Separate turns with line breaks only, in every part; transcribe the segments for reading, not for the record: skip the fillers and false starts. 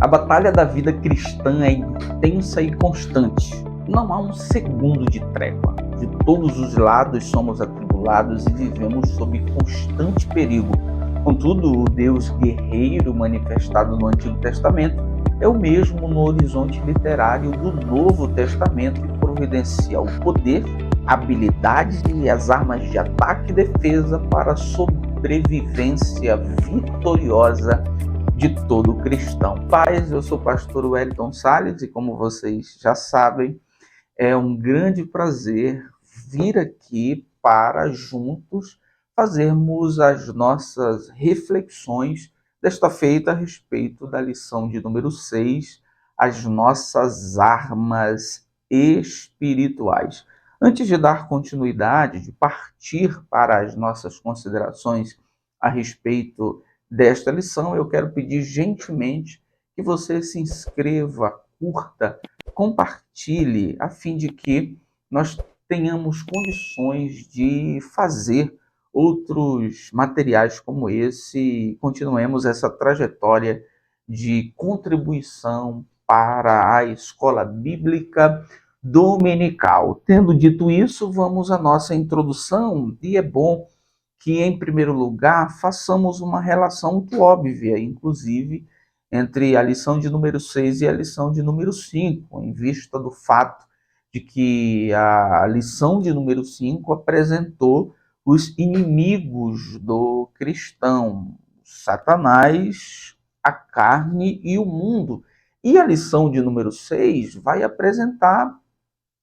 A batalha da vida cristã é intensa e constante. Não há um segundo de trégua. De todos os lados somos atribulados e vivemos sob constante perigo. Contudo, o Deus guerreiro manifestado no Antigo Testamento é o mesmo no horizonte literário do Novo Testamento e providencia o poder, habilidades e as armas de ataque e defesa para a sobrevivência vitoriosa de todo cristão. Paz, eu sou o pastor Wellington Salles e como vocês já sabem, é um grande prazer vir aqui para juntos fazermos as nossas reflexões desta feita a respeito da lição de número 6, as nossas armas espirituais. Antes de dar continuidade, de partir para as nossas considerações a respeito desta lição, eu quero pedir gentilmente que você se inscreva, curta, compartilhe, a fim de que nós tenhamos condições de fazer outros materiais como esse e continuemos essa trajetória de contribuição para a escola bíblica dominical. Tendo dito isso, vamos à nossa introdução e é bom que, em primeiro lugar, façamos uma relação muito óbvia, inclusive, entre a lição de número 6 e a lição de número 5, em vista do fato de que a lição de número 5 apresentou os inimigos do cristão, Satanás, a carne e o mundo. E a lição de número 6 vai apresentar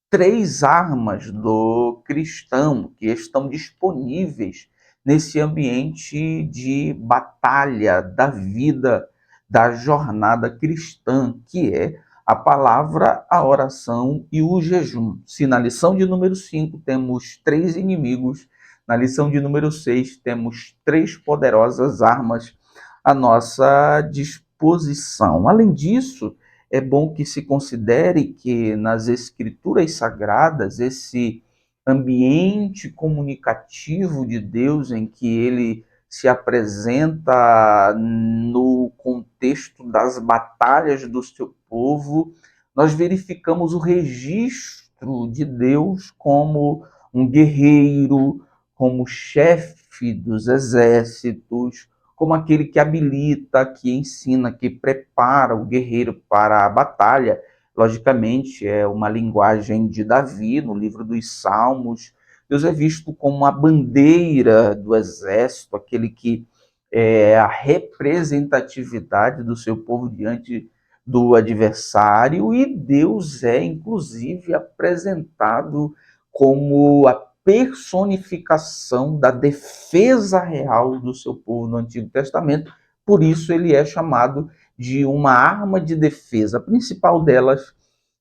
3 armas do cristão que estão disponíveis nesse ambiente de batalha da vida, da jornada cristã, que é a palavra, a oração e o jejum. Se na lição de número 5 temos 3 inimigos, na lição de número 6 temos 3 poderosas armas à nossa disposição. Além disso, é bom que se considere que nas Escrituras Sagradas, esse ambiente comunicativo de Deus em que ele se apresenta no contexto das batalhas do seu povo, nós verificamos o registro de Deus como um guerreiro, como chefe dos exércitos, como aquele que habilita, que ensina, que prepara o guerreiro para a batalha. Logicamente, é uma linguagem de Davi, no livro dos Salmos. Deus é visto como a bandeira do exército, aquele que é a representatividade do seu povo diante do adversário, e Deus é, inclusive, apresentado como a personificação da defesa real do seu povo no Antigo Testamento. Por isso ele é chamado de uma arma de defesa, a principal delas,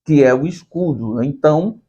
que é o escudo. Então,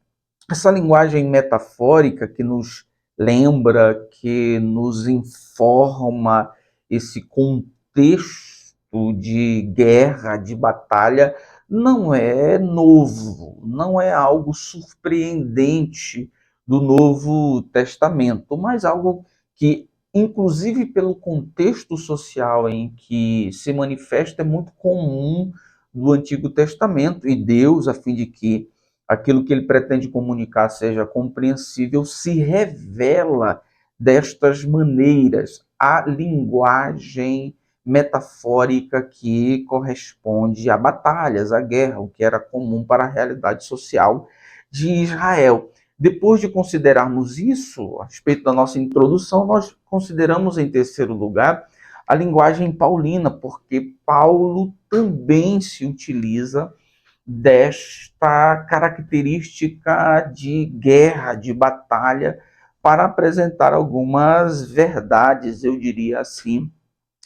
essa linguagem metafórica que nos lembra, que nos informa esse contexto de guerra, de batalha, não é novo, não é algo surpreendente do Novo Testamento, mas algo que, inclusive pelo contexto social em que se manifesta, é muito comum no Antigo Testamento, e Deus, a fim de que aquilo que ele pretende comunicar seja compreensível, se revela destas maneiras. A linguagem metafórica que corresponde a batalhas, a guerra, o que era comum para a realidade social de Israel. Depois de considerarmos isso, a respeito da nossa introdução, nós consideramos, em terceiro lugar, a linguagem paulina, porque Paulo também se utiliza desta característica de guerra, de batalha, para apresentar algumas verdades, eu diria assim,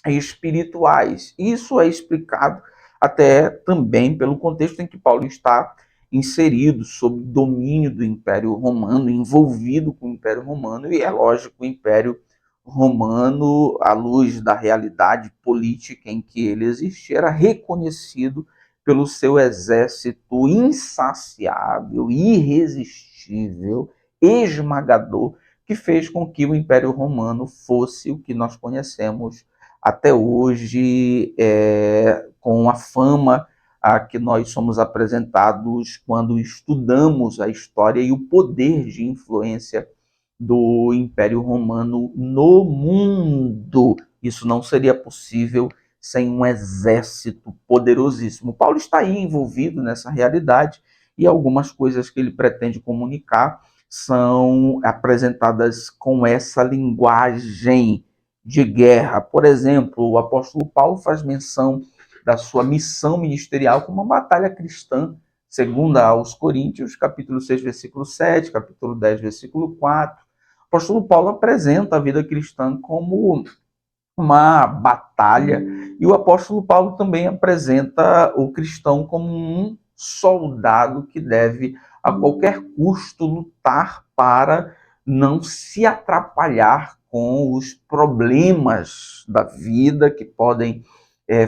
espirituais. Isso é explicado até também pelo contexto em que Paulo está inserido, sob domínio do Império Romano, envolvido com o Império Romano, e é lógico, o Império Romano, à luz da realidade política em que ele existia, era reconhecido pelo seu exército insaciável, irresistível, esmagador, que fez com que o Império Romano fosse o que nós conhecemos até hoje, com a fama a que nós somos apresentados quando estudamos a história e o poder de influência do Império Romano no mundo. Isso não seria possível sem um exército poderosíssimo. Paulo está aí envolvido nessa realidade e algumas coisas que ele pretende comunicar são apresentadas com essa linguagem de guerra. Por exemplo, o apóstolo Paulo faz menção da sua missão ministerial como uma batalha cristã, segundo aos Coríntios, capítulo 6, versículo 7, capítulo 10, versículo 4. O apóstolo Paulo apresenta a vida cristã como uma batalha, e o apóstolo Paulo também apresenta o cristão como um soldado que deve, a qualquer custo, lutar para não se atrapalhar com os problemas da vida que podem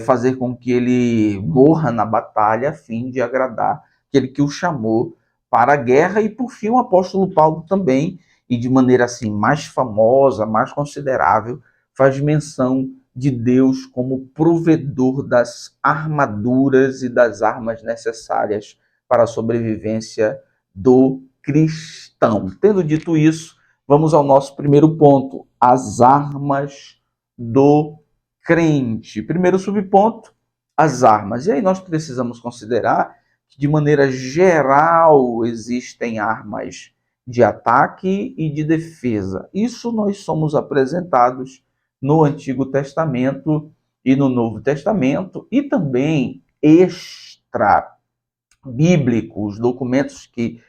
fazer com que ele morra na batalha a fim de agradar aquele que o chamou para a guerra. E por fim o apóstolo Paulo também, e de maneira assim mais famosa, mais considerável, faz menção de Deus como provedor das armaduras e das armas necessárias para a sobrevivência do cristão. Tendo dito isso, vamos ao nosso primeiro ponto: as armas do crente. Primeiro subponto, as armas. E aí nós precisamos considerar que, de maneira geral, existem armas de ataque e de defesa. Isso nós somos apresentados no Antigo Testamento e no Novo Testamento, e também extra-bíblicos, documentos que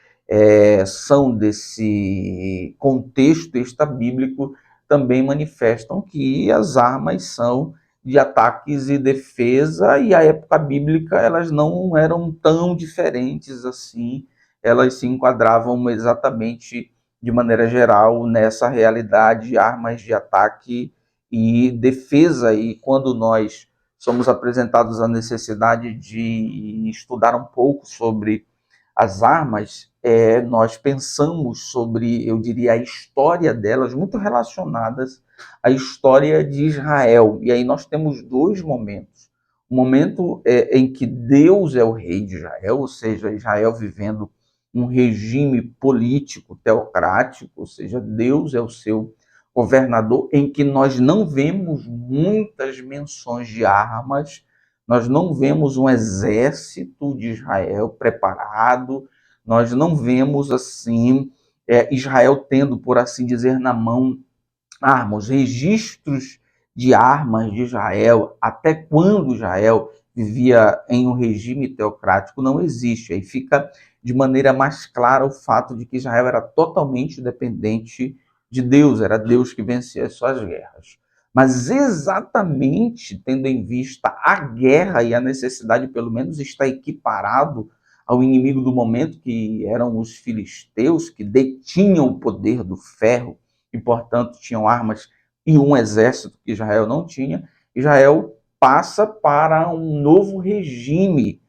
são desse contexto extra-bíblico, também manifestam que as armas são de ataques e defesa, e a época bíblica elas não eram tão diferentes assim, elas se enquadravam exatamente de maneira geral nessa realidade, armas de ataque e defesa. E quando nós somos apresentados à necessidade de estudar um pouco sobre as armas, nós pensamos sobre, eu diria, a história delas, muito relacionadas à história de Israel. E aí nós temos dois momentos. O momento em que Deus é o rei de Israel, ou seja, Israel vivendo um regime político teocrático, ou seja, Deus é o seu governador, em que nós não vemos muitas menções de armas, nós não vemos um exército de Israel preparado, nós não vemos assim Israel tendo, por assim dizer, na mão armas, registros de armas de Israel, até quando Israel vivia em um regime teocrático, não existe. Aí fica de maneira mais clara o fato de que Israel era totalmente dependente de Deus, era Deus que vencia as suas guerras. Mas exatamente tendo em vista a guerra e a necessidade, pelo menos, está equiparado ao inimigo do momento, que eram os filisteus, que detinham o poder do ferro e, portanto, tinham armas e um exército que Israel não tinha. Israel passa para um novo regime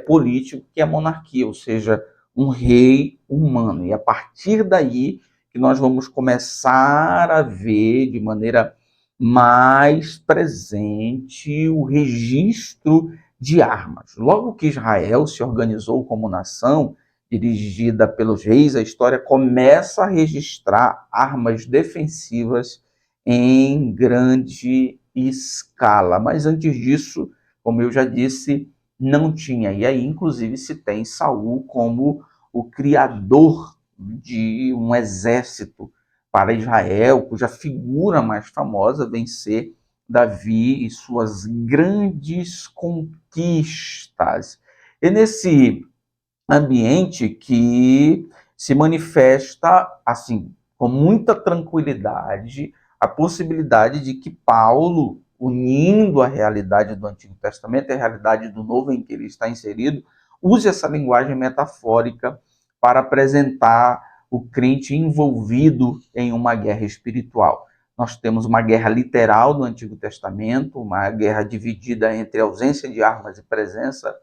político, que é a monarquia, ou seja, um rei humano. E a partir daí que nós vamos começar a ver de maneira mais presente o registro de armas. Logo que Israel se organizou como nação, dirigida pelos reis, a história começa a registrar armas defensivas em grande escala. Mas antes disso, como eu já disse, não tinha. E aí, inclusive, se tem Saul como o criador de um exército para Israel, cuja figura mais famosa vem ser Davi e suas grandes conquistas. E nesse ambiente que se manifesta assim com muita tranquilidade a possibilidade de que Paulo, unindo a realidade do Antigo Testamento e a realidade do Novo em que ele está inserido, use essa linguagem metafórica para apresentar o crente envolvido em uma guerra espiritual. Nós temos uma guerra literal no Antigo Testamento, uma guerra dividida entre ausência de armas e presença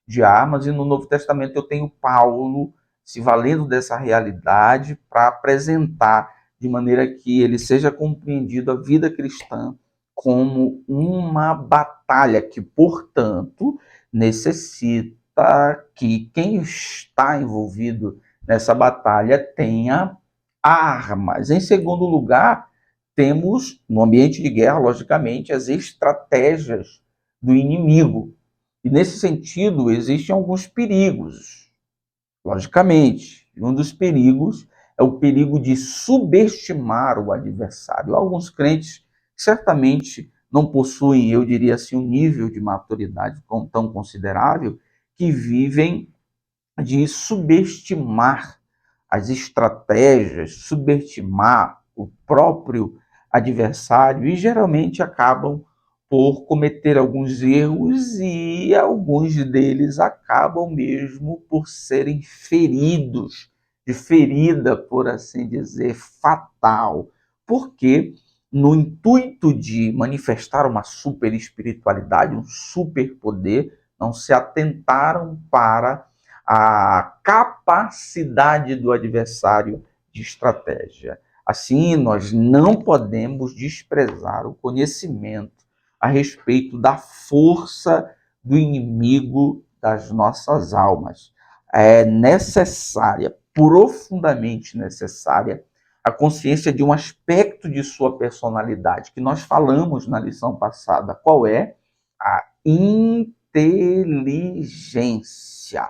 de armas, e no Novo Testamento eu tenho Paulo se valendo dessa realidade para apresentar de maneira que ele seja compreendido a vida cristã como uma batalha que, portanto, necessita que quem está envolvido nessa batalha tenha armas. Em segundo lugar, temos, no ambiente de guerra, logicamente, as estratégias do inimigo. E, nesse sentido, existem alguns perigos, logicamente. E um dos perigos é o perigo de subestimar o adversário. Alguns crentes certamente não possuem, eu diria assim, um nível de maturidade tão considerável que vivem de subestimar as estratégias, subestimar o próprio adversário e geralmente acabam por cometer alguns erros e alguns deles acabam mesmo por serem feridos, de ferida, por assim dizer, fatal, porque no intuito de manifestar uma super espiritualidade, um super poder, não se atentaram para a capacidade do adversário de estratégia. Assim, nós não podemos desprezar o conhecimento a respeito da força do inimigo das nossas almas. É necessária, profundamente necessária, a consciência de um aspecto de sua personalidade, que nós falamos na lição passada. Qual é? A inteligência.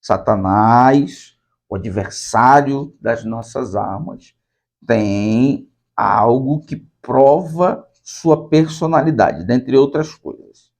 Satanás, o adversário das nossas almas, tem algo que prova sua personalidade, dentre outras coisas.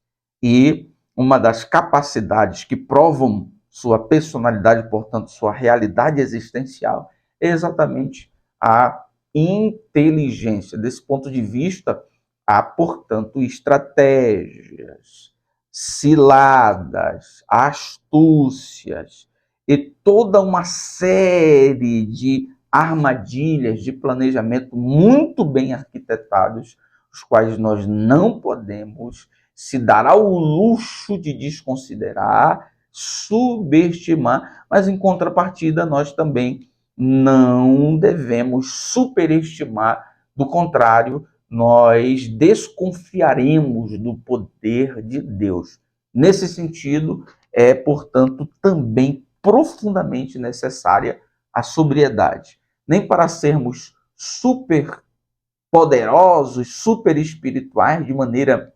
E uma das capacidades que provam sua personalidade, portanto, sua realidade existencial, é exatamente a inteligência. Desse ponto de vista, há, portanto, estratégias, ciladas, astúcias e toda uma série de armadilhas de planejamento muito bem arquitetados, os quais nós não podemos se dar ao luxo de desconsiderar, subestimar, mas em contrapartida nós também não devemos superestimar, do contrário, nós desconfiaremos do poder de Deus. Nesse sentido, é, portanto, também profundamente necessária a sobriedade. Nem para sermos super poderosos, super espirituais, de maneira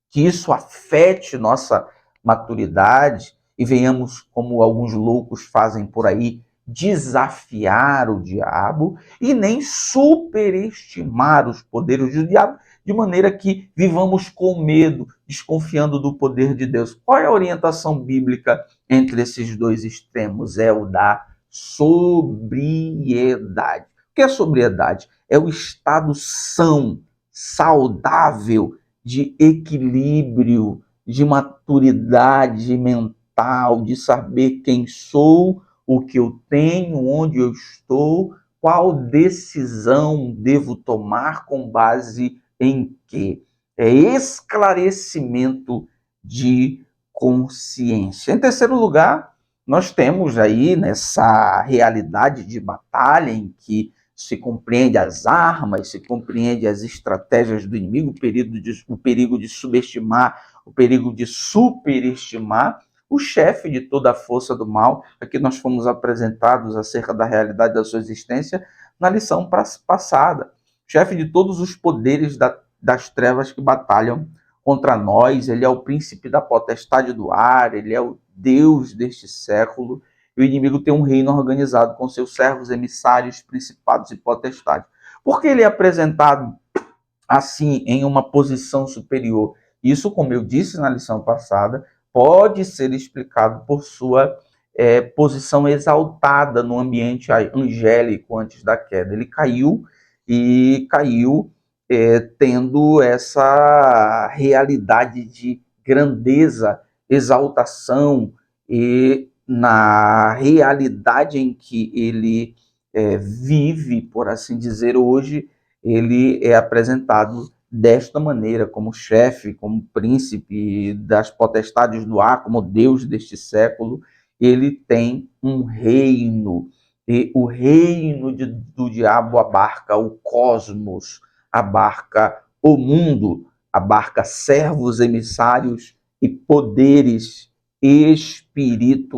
que isso afete nossa maturidade e venhamos, como alguns loucos fazem por aí, desafiar o diabo e nem superestimar os poderes do diabo, de maneira que vivamos com medo, desconfiando do poder de Deus. Qual é a orientação bíblica entre esses dois extremos? É o da sobriedade. O que é sobriedade? É o estado são, saudável, de equilíbrio, de maturidade mental, de saber quem sou, o que eu tenho, onde eu estou, qual decisão devo tomar com base em quê? É esclarecimento de consciência. Em terceiro lugar, nós temos aí nessa realidade de batalha em que se compreende as armas, se compreende as estratégias do inimigo, o perigo de subestimar, o perigo de superestimar, o chefe de toda a força do mal. Aqui nós fomos apresentados acerca da realidade da sua existência na lição passada. Chefe de todos os poderes das trevas que batalham contra nós, ele é o príncipe da potestade do ar, ele é o Deus deste século, e o inimigo tem um reino organizado com seus servos, emissários, principados e potestades. Por que ele é apresentado assim, em uma posição superior? Isso, como eu disse na lição passada, pode ser explicado por sua posição exaltada no ambiente angélico antes da queda. Ele caiu e caiu tendo essa realidade de grandeza, exaltação, e na realidade em que ele vive, por assim dizer, hoje, ele é apresentado desta maneira, como chefe, como príncipe das potestades do ar, como Deus deste século. Ele tem um reino, e o reino do diabo abarca o cosmos, abarca o mundo abarca servos, emissários e poderes espirituais.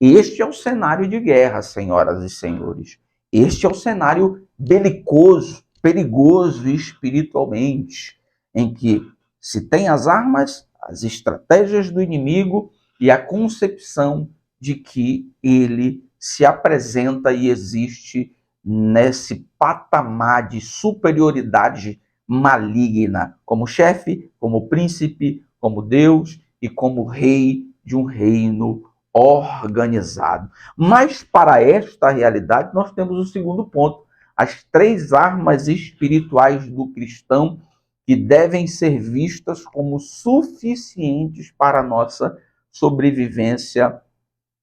Este é o cenário de guerra, senhoras e senhores. Este é o cenário belicoso, perigoso espiritualmente, em que se tem as armas, as estratégias do inimigo e a concepção de que ele se apresenta e existe nesse patamar de superioridade maligna, como chefe, como príncipe, como Deus e como rei de um reino organizado. Mas para esta realidade nós temos o segundo ponto, as 3 armas espirituais do cristão que devem ser vistas como suficientes para a nossa sobrevivência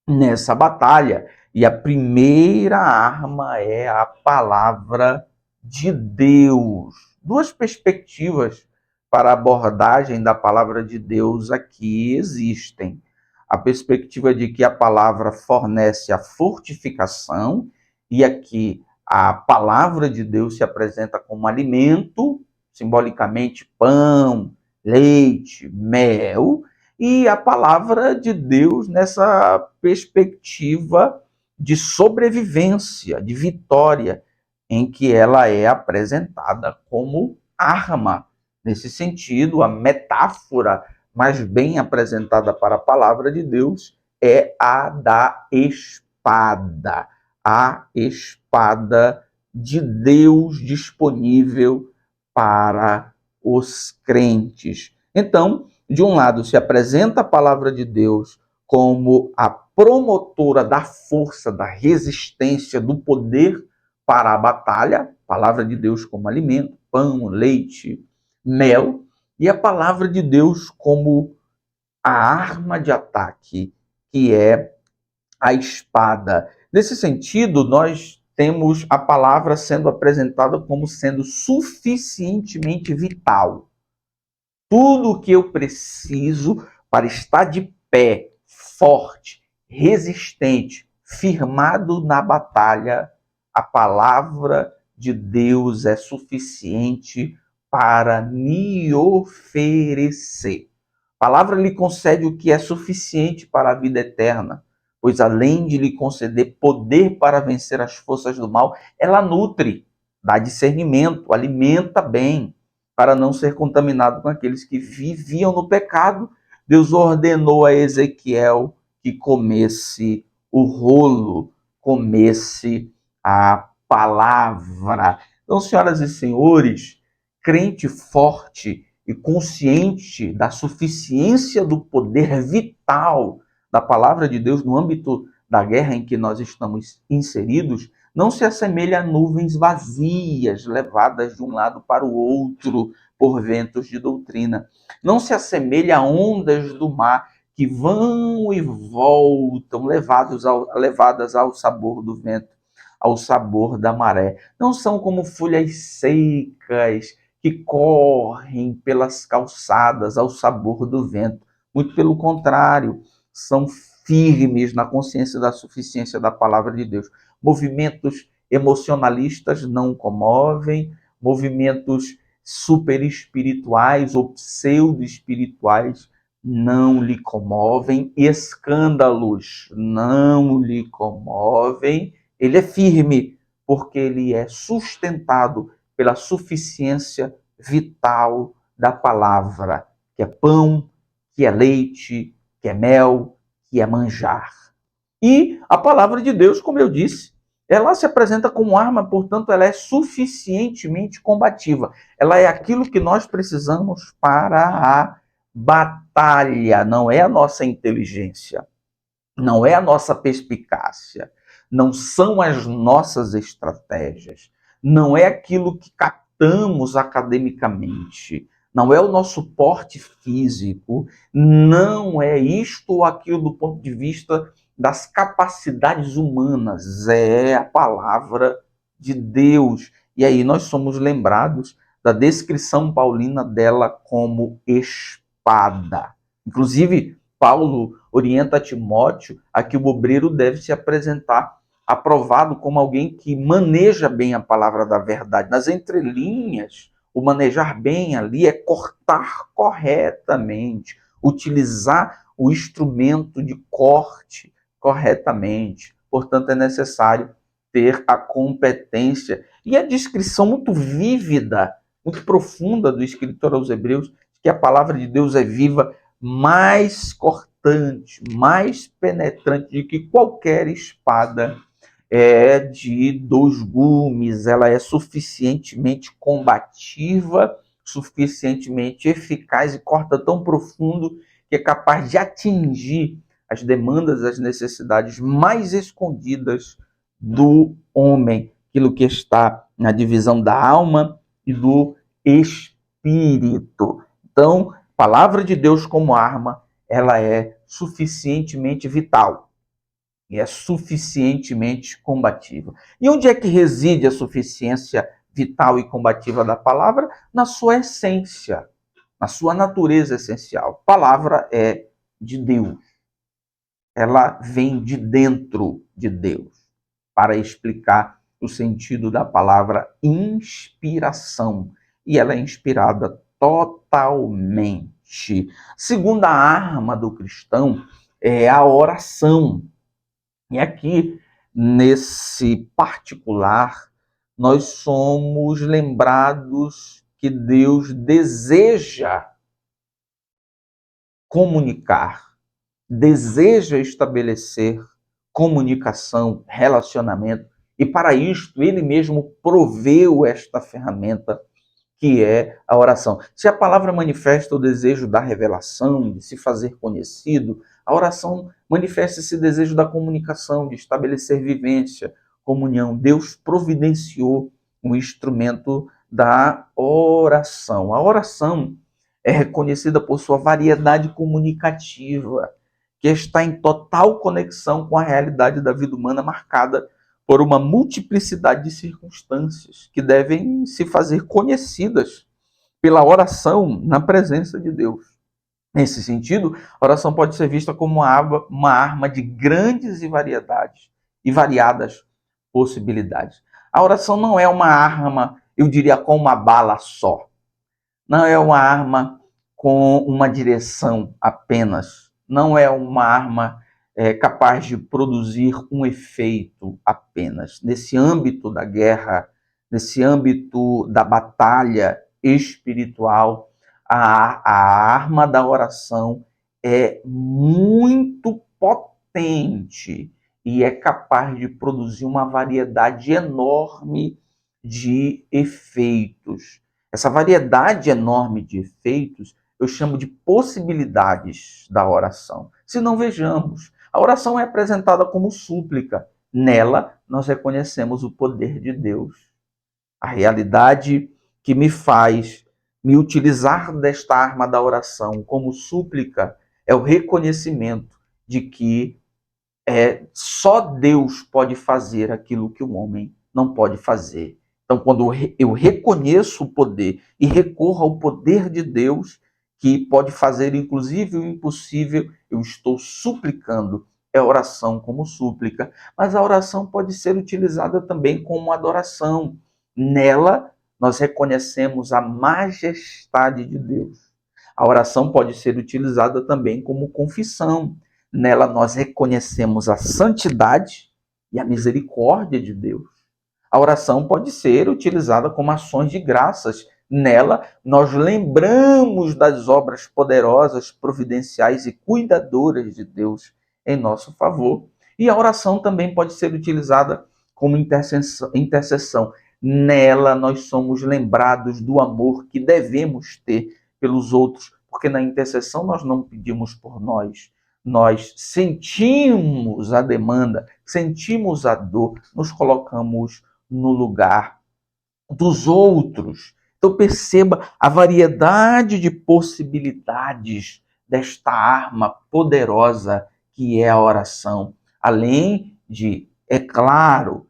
nessa batalha. E a primeira arma é a palavra de Deus. 2 perspectivas para a abordagem da palavra de Deus aqui existem. A perspectiva de que a palavra fornece a fortificação, e aqui a palavra de Deus se apresenta como alimento, simbolicamente pão, leite, mel, e a palavra de Deus nessa perspectiva de sobrevivência, de vitória, em que ela é apresentada como arma. Nesse sentido, a metáfora mais bem apresentada para a palavra de Deus é a da espada. A espada de Deus disponível para os crentes. Então, de um lado, se apresenta a palavra de Deus como a promotora da força, da resistência, do poder para a batalha, palavra de Deus como alimento, pão, leite, mel, e a palavra de Deus como a arma de ataque, que é a espada. Nesse sentido, nós temos a palavra sendo apresentada como sendo suficientemente vital. Tudo o que eu preciso para estar de pé, forte, resistente, firmado na batalha, a palavra de Deus é suficiente para me oferecer. A palavra lhe concede o que é suficiente para a vida eterna, pois além de lhe conceder poder para vencer as forças do mal, ela nutre, dá discernimento, alimenta bem, para não ser contaminado com aqueles que viviam no pecado. Deus ordenou a Ezequiel que comesse o rolo, comesse a palavra. Então, senhoras e senhores, crente forte e consciente da suficiência do poder vital da palavra de Deus no âmbito da guerra em que nós estamos inseridos, não se assemelha a nuvens vazias levadas de um lado para o outro por ventos de doutrina. Não se assemelha a ondas do mar que vão e voltam, levadas ao sabor do vento, ao sabor da maré. Não são como folhas secas que correm pelas calçadas ao sabor do vento. Muito pelo contrário, são firmes na consciência da suficiência da palavra de Deus. Movimentos emocionalistas não comovem, movimentos super espirituais ou pseudo espirituais não lhe comovem, escândalos não lhe comovem. Ele é firme porque ele é sustentado pela suficiência vital da palavra, que é pão, que é leite, que é mel, que é manjar. E a palavra de Deus, como eu disse, ela se apresenta como arma, portanto, ela é suficientemente combativa. Ela é aquilo que nós precisamos para a batalha, não é a nossa inteligência, não é a nossa perspicácia, não são as nossas estratégias, não é aquilo que captamos academicamente, não é o nosso porte físico, não é isto ou aquilo do ponto de vista das capacidades humanas, é a palavra de Deus. E aí nós somos lembrados da descrição paulina dela como espada. Inclusive, Paulo orienta Timóteo a que o obreiro deve se apresentar aprovado como alguém que maneja bem a palavra da verdade. Nas entrelinhas, O manejar bem ali é cortar corretamente, utilizar o instrumento de corte corretamente. Portanto, é necessário ter a competência e a descrição muito vívida, muito profunda do escritor aos Hebreus, que a palavra de Deus é viva, mais cortante, mais penetrante do que qualquer espada de 2 gumes. Ela é suficientemente combativa, suficientemente eficaz e corta tão profundo que é capaz de atingir as demandas, as necessidades mais escondidas do homem, aquilo que está na divisão da alma e do espírito. Então, a palavra de Deus como arma, ela é suficientemente vital e é suficientemente combativa. E onde é que reside a suficiência vital e combativa da palavra? Na sua essência, na sua natureza essencial. A palavra é de Deus. Ela vem de dentro de Deus, para explicar o sentido da palavra inspiração. E ela é inspirada totalmente. Segunda arma do cristão é a oração. E aqui, nesse particular, nós somos lembrados que Deus deseja comunicar, deseja estabelecer comunicação, relacionamento, e para isto ele mesmo proveu esta ferramenta que é a oração. Se a palavra manifesta o desejo da revelação, de se fazer conhecido, a oração manifesta esse desejo da comunicação, de estabelecer vivência, comunhão. Deus providenciou um instrumento da oração. A oração é reconhecida por sua variedade comunicativa, que está em total conexão com a realidade da vida humana, marcada por uma multiplicidade de circunstâncias que devem se fazer conhecidas pela oração na presença de Deus. Nesse sentido, a oração pode ser vista como uma arma de grandes e variadas possibilidades. A oração não é uma arma, eu diria, com uma bala só. Não é uma arma com uma direção apenas. Não é uma arma capaz de produzir um efeito apenas. Nesse âmbito da guerra, nesse âmbito da batalha espiritual, a arma da oração é muito potente e é capaz de produzir uma variedade enorme de efeitos. Essa variedade enorme de efeitos eu chamo de possibilidades da oração. Se não, vejamos, a oração é apresentada como súplica. Nela, nós reconhecemos o poder de Deus. A realidade que me faz me utilizar desta arma da oração como súplica é o reconhecimento de que só Deus pode fazer aquilo que o homem não pode fazer. Então, quando eu reconheço o poder e recorro ao poder de Deus, que pode fazer inclusive o impossível, eu estou suplicando. É oração como súplica, mas a oração pode ser utilizada também como adoração. Nela, nós reconhecemos a majestade de Deus. A oração pode ser utilizada também como confissão. Nela, nós reconhecemos a santidade e a misericórdia de Deus. A oração pode ser utilizada como ações de graças. Nela, nós lembramos das obras poderosas, providenciais e cuidadoras de Deus em nosso favor. E a oração também pode ser utilizada como intercessão. Nela, nós somos lembrados do amor que devemos ter pelos outros, porque na intercessão nós não pedimos por nós sentimos a demanda, sentimos a dor, nos colocamos no lugar dos outros. Então perceba a variedade de possibilidades desta arma poderosa que é a oração. Além de, é claro,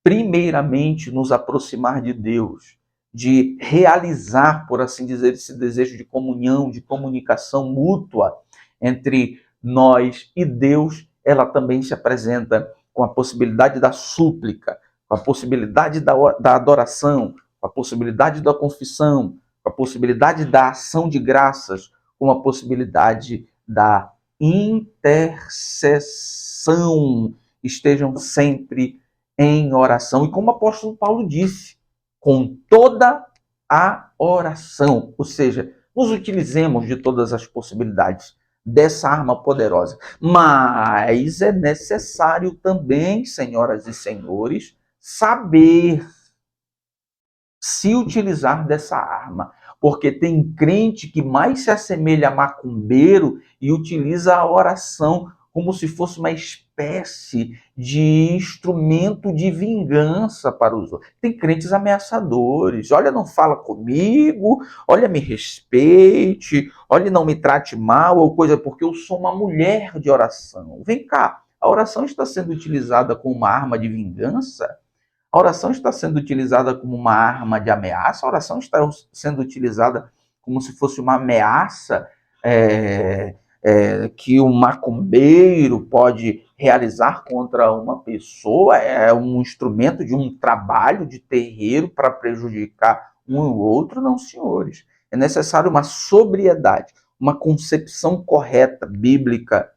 primeiramente nos aproximar de Deus, de realizar, por assim dizer, esse desejo de comunhão, de comunicação mútua entre nós e Deus, ela também se apresenta com a possibilidade da súplica, com a possibilidade da adoração, com a possibilidade da confissão, com a possibilidade da ação de graças, com a possibilidade da intercessão. Estejam sempre em oração. E como o apóstolo Paulo disse, com toda a oração. Ou seja, nos utilizemos de todas as possibilidades dessa arma poderosa. Mas é necessário também, senhoras e senhores, saber se utilizar dessa arma. Porque tem crente que mais se assemelha a macumbeiro e utiliza a oração como se fosse uma espécie de instrumento de vingança para os outros. Tem crentes ameaçadores. Olha, não fala comigo, olha, me respeite, olha, não me trate mal, ou coisa, porque eu sou uma mulher de oração. Vem cá, a oração está sendo utilizada como uma arma de vingança? A oração está sendo utilizada como uma arma de ameaça? A oração está sendo utilizada como se fosse uma ameaça que um macumbeiro pode realizar contra uma pessoa? É um instrumento de um trabalho de terreiro para prejudicar um ou outro? Não, senhores. É necessário uma sobriedade, uma concepção correta, bíblica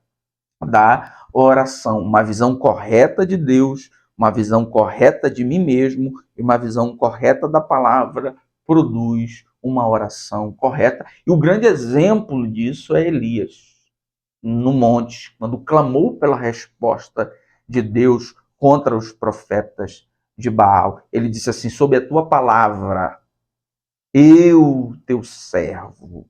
da oração, uma visão correta de Deus, uma visão correta de mim mesmo e uma visão correta da palavra produz uma oração correta. E o grande exemplo disso é Elias, no monte, quando clamou pela resposta de Deus contra os profetas de Baal. Ele disse assim: sob a tua palavra, eu, teu servo,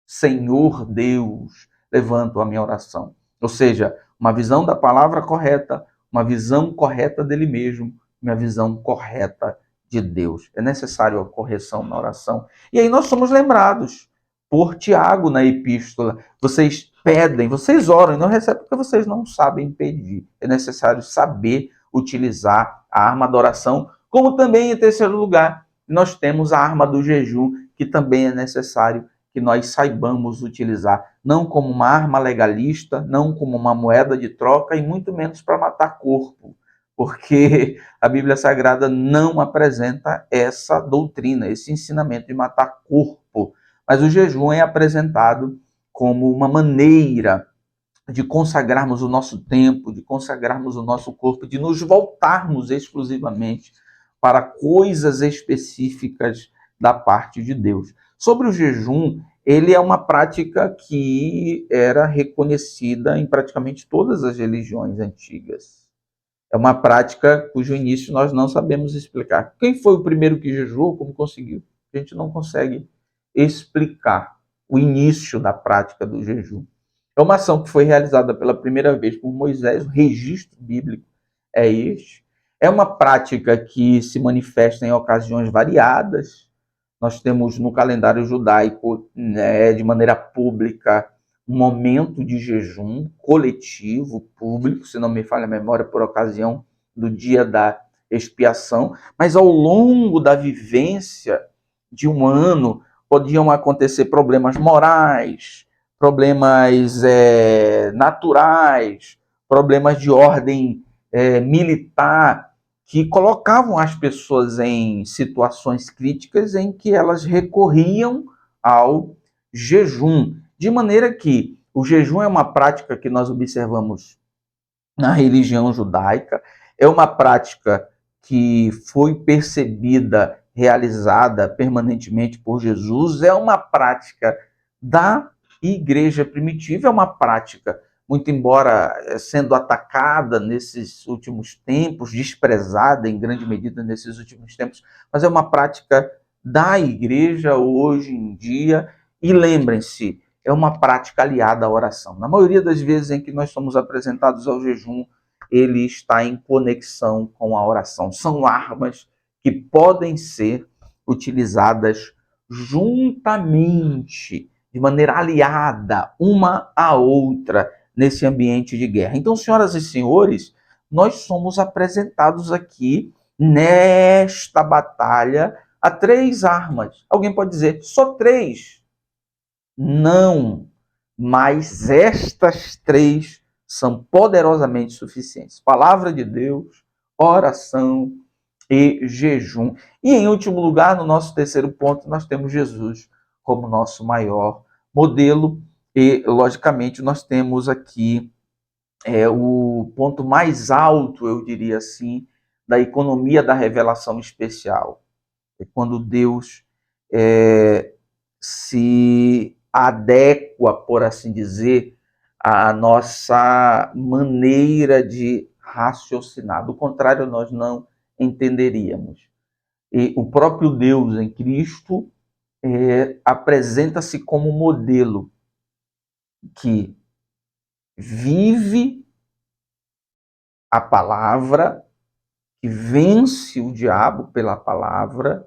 Senhor Deus, levanto a minha oração. Ou seja, uma visão da palavra correta, uma visão correta dele mesmo, uma visão correta de Deus. É necessário a correção na oração. E aí nós somos lembrados por Tiago na epístola. Vocês pedem, vocês oram e não recebem porque vocês não sabem pedir. É necessário saber utilizar a arma da oração, como também, em terceiro lugar, nós temos a arma do jejum, que também é necessário que nós saibamos utilizar, não como uma arma legalista, não como uma moeda de troca e muito menos para matar corpo, porque a Bíblia Sagrada não apresenta essa doutrina, esse ensinamento de matar corpo, mas o jejum é apresentado como uma maneira de consagrarmos o nosso tempo, de consagrarmos o nosso corpo, de nos voltarmos exclusivamente para coisas específicas da parte de Deus. Sobre o jejum, ele é uma prática que era reconhecida em praticamente todas as religiões antigas. É uma prática cujo início nós não sabemos explicar. Quem foi o primeiro que jejuou? Como conseguiu? A gente não consegue explicar o início da prática do jejum. É uma ação que foi realizada pela primeira vez por Moisés, o registro bíblico é este. É uma prática que se manifesta em ocasiões variadas. Nós temos no calendário judaico, né, de maneira pública, um momento de jejum coletivo, público, se não me falha a memória, por ocasião do dia da expiação. Mas ao longo da vivência de um ano, podiam acontecer problemas morais, problemas naturais, problemas de ordem militar, que colocavam as pessoas em situações críticas em que elas recorriam ao jejum. De maneira que o jejum é uma prática que nós observamos na religião judaica, é uma prática que foi percebida, realizada permanentemente por Jesus, é uma prática da igreja primitiva, é uma prática, muito embora sendo atacada nesses últimos tempos, desprezada em grande medida nesses últimos tempos, mas é uma prática da igreja hoje em dia. E lembrem-se, é uma prática aliada à oração. Na maioria das vezes em que nós somos apresentados ao jejum, ele está em conexão com a oração. São armas que podem ser utilizadas juntamente, de maneira aliada, uma à outra, nesse ambiente de guerra. Então, senhoras e senhores, nós somos apresentados aqui, nesta batalha, a 3 armas. Alguém pode dizer, só 3? Não, mas estas 3 são poderosamente suficientes. Palavra de Deus, oração e jejum. E em último lugar, no nosso terceiro ponto, nós temos Jesus como nosso maior modelo e, logicamente, nós temos aqui o ponto mais alto, eu diria assim, da economia da revelação especial. É quando Deus se adequa, por assim dizer, à nossa maneira de raciocinar. Do contrário, nós não entenderíamos. E o próprio Deus em Cristo apresenta-se como modelo que vive a palavra, que vence o diabo pela palavra,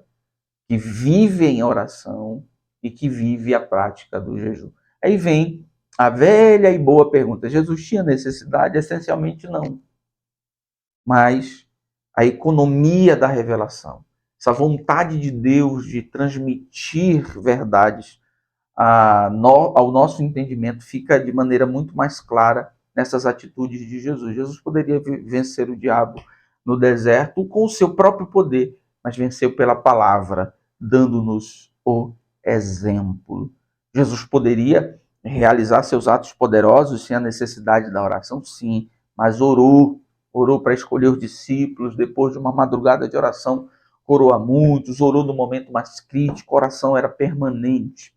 que vive em oração e que vive a prática do jejum. Aí vem a velha e boa pergunta: Jesus tinha necessidade? Essencialmente não. Mas a economia da revelação, essa vontade de Deus de transmitir verdades ao nosso entendimento, fica de maneira muito mais clara nessas atitudes de Jesus. Jesus poderia vencer o diabo no deserto com o seu próprio poder, mas venceu pela palavra, dando-nos o exemplo. Jesus poderia realizar seus atos poderosos sem a necessidade da oração? Sim, mas orou para escolher os discípulos, depois de uma madrugada de oração, orou a muitos, orou no momento mais crítico, a oração era permanente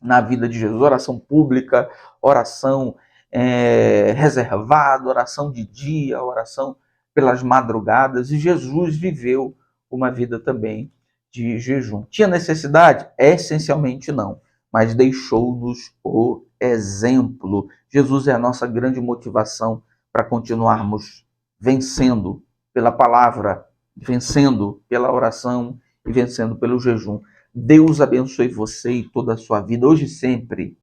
na vida de Jesus, oração pública, oração reservada, oração de dia, oração pelas madrugadas, e Jesus viveu uma vida também de jejum. Tinha necessidade? Essencialmente não, mas deixou-nos o exemplo. Jesus é a nossa grande motivação para continuarmos vencendo pela palavra, vencendo pela oração e vencendo pelo jejum. Deus abençoe você e toda a sua vida, hoje e sempre.